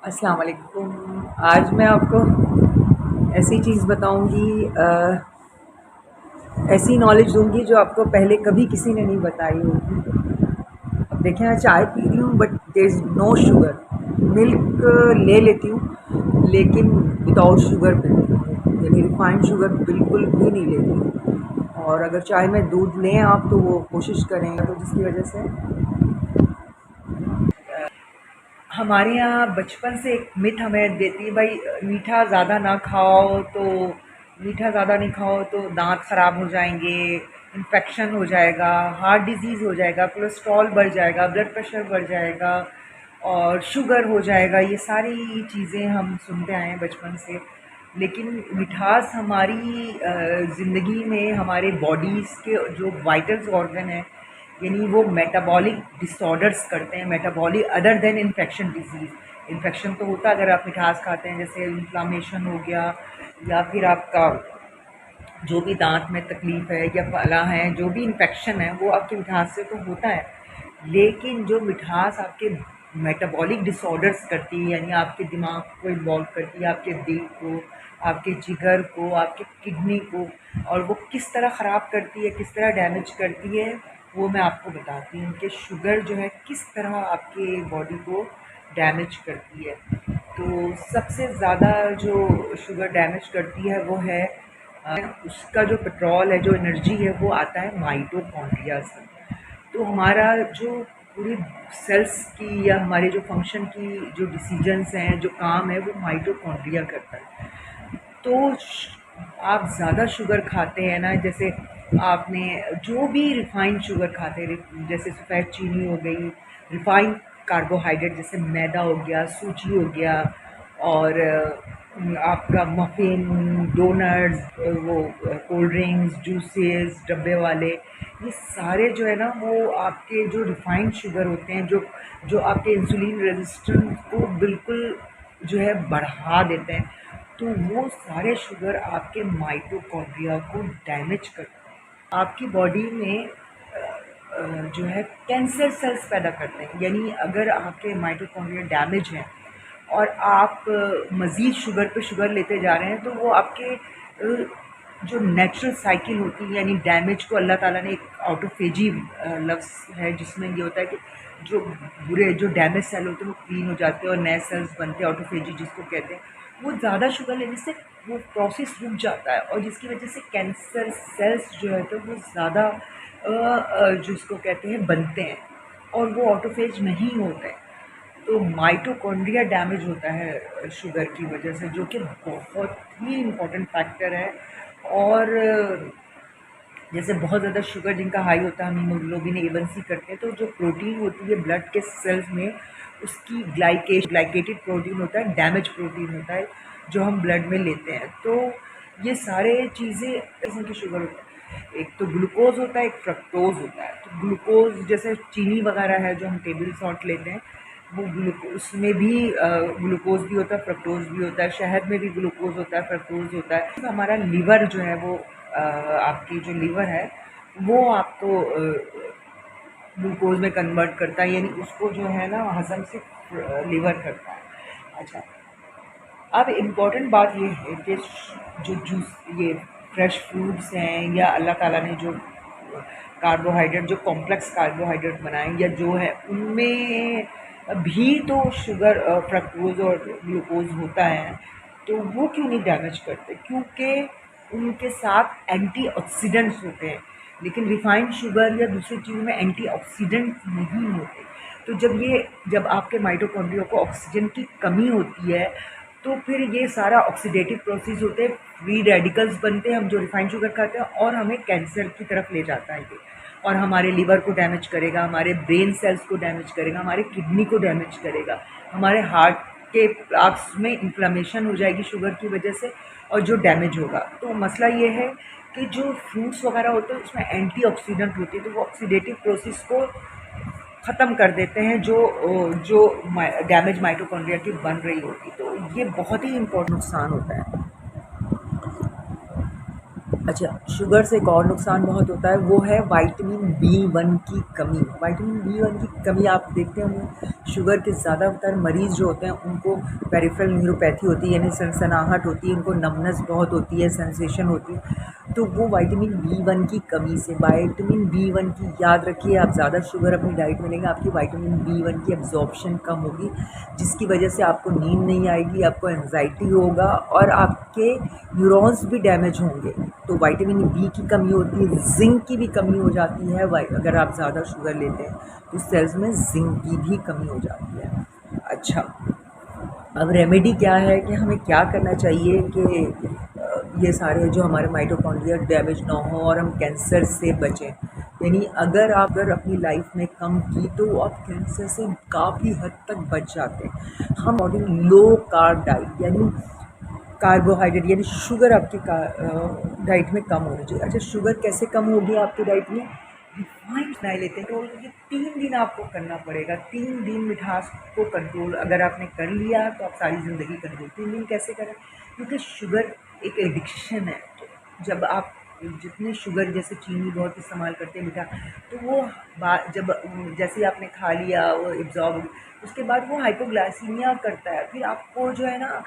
अस्सलाम वालेकुम। आज मैं आपको ऐसी चीज़ बताऊंगी, ऐसी नॉलेज दूंगी जो आपको पहले कभी किसी ने नहीं बताई होगी। अब देखें, मैं चाय पी रही हूँ but there is no sugar. Milk ले लेती हूँ लेकिन विदाउट शुगर बिल्कुल, यानी रिफाइंड शुगर बिल्कुल भी नहीं लेती। और अगर चाय में दूध लें आप तो वो कोशिश करें, तो जिसकी वजह से हमारे यहाँ बचपन से एक मिथ हमें देती है, भाई मीठा ज़्यादा ना खाओ तो मीठा ज़्यादा नहीं खाओ तो दांत ख़राब हो जाएंगे, इन्फेक्शन हो जाएगा, हार्ट डिजीज़ हो जाएगा, कोलेस्ट्रॉल बढ़ जाएगा, ब्लड प्रेशर बढ़ जाएगा और शुगर हो जाएगा। ये सारी चीज़ें हम सुनते आए हैं बचपन से। लेकिन मिठास हमारी ज़िंदगी में हमारे बॉडीज़ के जो वाइटल्स ऑर्गन हैं, यानी वो मेटाबॉलिक डिसऑर्डर्स करते हैं, metabolic other than infection disease. Infection तो होता है अगर आप मिठास खाते हैं, जैसे इन्फ्लामेशन हो गया या फिर आपका जो भी दांत में तकलीफ़ है या फला है, जो भी इन्फेक्शन है वो आपकी मिठास से तो होता है। लेकिन जो मिठास आपके मेटाबॉलिक डिसऑर्डर्स करती है, यानी आपके दिमाग को इन्वॉल्व करती है, आपके दिल को, आपके जिगर को, आपके किडनी को, और वो किस तरह ख़राब करती है, किस तरह डैमेज करती है, वो मैं आपको बताती हूँ कि शुगर जो है किस तरह आपके बॉडी को डैमेज करती है। तो सबसे ज़्यादा जो शुगर डैमेज करती है वो है अ, उसका जो पेट्रोल है, जो एनर्जी है, वो आता है माइटोकॉन्ड्रिया से। तो हमारा जो पूरी सेल्स की या हमारे जो फंक्शन की जो डिसीजंस हैं, जो काम है, वो माइटोकॉन्ड्रिया करता है। तो आप ज़्यादा शुगर खाते हैं ना, जैसे आपने जो भी रिफाइंड शुगर खाते हैं, जैसे सफ़ेद चीनी हो गई, रिफाइंड कार्बोहाइड्रेट जैसे मैदा हो गया, सूजी हो गया, और आपका मफ़िन, डोनट्स, वो कोल्ड ड्रिंक्स, जूसेस डब्बे वाले, ये सारे जो है ना वो आपके जो रिफाइंड शुगर होते हैं, जो जो आपके इंसुलिन रेजिस्टेंस को बिल्कुल जो है बढ़ा देते हैं। तो वो सारे शुगर आपके माइटोकॉन्ड्रिया को डैमेज करते हैं, आपकी बॉडी में जो है कैंसर सेल्स पैदा करते हैं। यानी अगर आपके माइटोकॉन्ड्रिया डैमेज हैं और आप मज़ीद शुगर पे शुगर लेते जा रहे हैं, तो वो आपके जो नेचुरल साइकिल होती है, यानी डैमेज को अल्लाह ताला ने एक ऑटोफेजी लफ्ज़ है जिसमें ये होता है कि जो बुरे जो डैमेज सेल होते हैं वो क्लीन हो जाते हैं और नए सेल्स बनते हैं, ऑटोफेजी जिसको कहते हैं। वो ज़्यादा शुगर लेने से वो प्रोसेस रुक जाता है और जिसकी वजह से कैंसर सेल्स जो है तो वो ज़्यादा जिसको कहते हैं बनते हैं और वो ऑटोफेज नहीं होते हैं। तो माइटोकॉन्ड्रिया डैमेज होता है शुगर की वजह से, जो कि बहुत ही इम्पोर्टेंट फैक्टर है। और जैसे बहुत ज़्यादा शुगर जिनका हाई होता है, हम हीमोग्लोबिन A1C करते हैं, तो जो प्रोटीन होती है ब्लड के सेल्स में, उसकी ग्लाइकेटेड प्रोटीन होता है, डैमेज प्रोटीन होता है जो हम ब्लड में लेते हैं। तो ये सारे चीज़ें किस्म की शुगर होता है। एक तो ग्लूकोज होता है, एक फ्रक्टोज होता है। तो ग्लूकोज जैसे चीनी वगैरह है जो हम टेबल सॉल्ट लेते हैं, वो ग्लूकोज, उसमें भी ग्लूकोज भी होता है, फ्रक्टोज भी होता है। शहद में भी ग्लूकोज होता है, फ्रक्टोज होता है। तो हमारा लीवर जो है वो आपकी जो लीवर है वो आपको ग्लूकोज में कन्वर्ट करता है, यानी उसको जो है ना हज़म से लीवर करता है। अच्छा, अब इम्पॉर्टेंट बात ये है कि जो जूस, ये फ्रेश फ्रूट्स हैं या अल्लाह ताला ने जो कार्बोहाइड्रेट, जो कॉम्प्लेक्स कार्बोहाइड्रेट बनाए या जो है, उनमें भी तो शुगर, फ्रक्टोज और ग्लूकोज होता है। तो वो क्यों नहीं डैमेज करते? क्योंकि उनके साथ एंटीऑक्सीडेंट्स होते हैं। लेकिन रिफाइंड शुगर या दूसरी चीज़ों में एंटीऑक्सीडेंट नहीं होते। तो जब आपके माइटोकॉन्ड्रिया को ऑक्सीजन की कमी होती है, तो फिर ये सारा ऑक्सीडेटिव प्रोसेस होते हैं, फ्री रेडिकल्स बनते हैं, हम जो रिफाइंड शुगर खाते हैं, और हमें कैंसर की तरफ ले जाता है ये। और हमारे लिवर को डैमेज करेगा, हमारे ब्रेन सेल्स को डैमेज करेगा, हमारे किडनी को डैमेज करेगा, हमारे हार्ट के प्लाक्स में इन्फ्लेमेशन हो जाएगी शुगर की वजह से, और जो डैमेज होगा। तो मसला ये है कि जो फ्रूट्स वगैरह होते हैं उसमें एंटीऑक्सीडेंट होती है, तो वो ऑक्सीडेटिव प्रोसेस को ख़त्म कर देते हैं, जो जो डैमेज माइटोकॉन्ड्रिया की बन रही होती। तो ये बहुत ही इम्पोर्टेंट नुकसान होता है। अच्छा, शुगर से एक और नुकसान बहुत होता है, वो है विटामिन बी 1 की कमी। विटामिन बी 1 की कमी आप देखते होंगे, शुगर के ज़्यादातर मरीज़ जो होते हैं उनको पेरिफेरल न्यूरोपैथी होती है, यानी सनसनाहट होती है, उनको नमनेस बहुत होती है, सेंसेशन होती है, तो वो विटामिन बी 1 की कमी से। विटामिन बी 1 की याद रखिए, आप ज़्यादा शुगर अपनी डाइट में लेंगे, आपकी विटामिन बी 1 की एब्जॉर्प्शन कम होगी, जिसकी वजह से आपको नींद नहीं आएगी, आपको एंजाइटी होगा और आपके न्यूरॉन्स भी डैमेज होंगे। तो विटामिन बी की कमी होती है, जिंक की भी कमी हो जाती है। अगर आप ज़्यादा शुगर लेते हैं तो सेल्स में जिंक की भी कमी हो जाती है। अच्छा, अब रेमेडी क्या है कि हमें क्या करना चाहिए कि ये सारे जो हमारे माइटोकॉन्ड्रिया डैमेज ना हो और हम कैंसर से बचें। यानी अगर अपनी लाइफ में कम की तो आप कैंसर से काफ़ी हद तक बच जाते हैं। हम बॉडी लो कार्ब डाइट, यानी कार्बोहाइड्रेट यानी शुगर आपकी डाइट में कम होनी चाहिए। अच्छा, शुगर कैसे कम होगी आपकी डाइट में? रिफाइंड नहीं लेते हैं तो ये 3 दिन आपको करना पड़ेगा। 3 दिन मिठास को कंट्रोल अगर आपने कर लिया तो आप सारी ज़िंदगी कंट्रोल। 3 दिन कैसे करें? क्योंकि शुगर एक एडिक्शन है। तो जब आप जितने शुगर जैसे चीनी बहुत इस्तेमाल करते हैं मीठा, तो वो जब जैसे ही आपने खा लिया वो एब्जॉर्ब, उसके बाद वो हाइपोग्लाइसीमिया करता है, फिर आपको जो है ना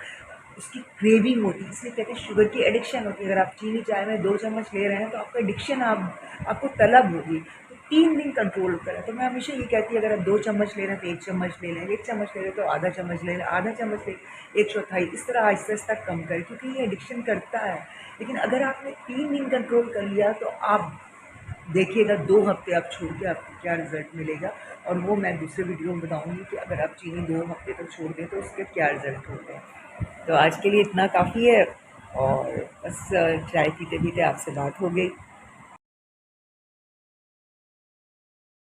उसकी क्रेविंग होती है। इसलिए कहते हैं शुगर की एडिक्शन होती है। अगर आप चीनी चाय में 2 चम्मच ले रहे हैं तो आपका एडिक्शन, आपको तलब होगी। तो 3 दिन कंट्रोल करें। तो मैं हमेशा ये कहती है, अगर आप 2 चम्मच ले रहे हैं तो 1 चम्मच ले लें, 1 चम्मच ले रहे हैं तो आधा चम्मच ले लें, आधा चम्मच ले 1/4, इस तरह आहिस्ता आहिस्ता कम करें, क्योंकि ये एडिक्शन करता है। लेकिन अगर आपने 3 दिन कंट्रोल कर लिया तो आप देखिएगा 2 हफ्ते आप छोड़ के आपको क्या रिज़ल्ट मिलेगा। और वो मैं दूसरे वीडियो में बताऊँगी कि अगर आप चीनी 2 हफ्ते तक छोड़ दें तो उसके क्या रिज़ल्ट होते हैं। तो आज के लिए इतना काफ़ी है, और बस चाय पीते पीते आपसे बात हो गई।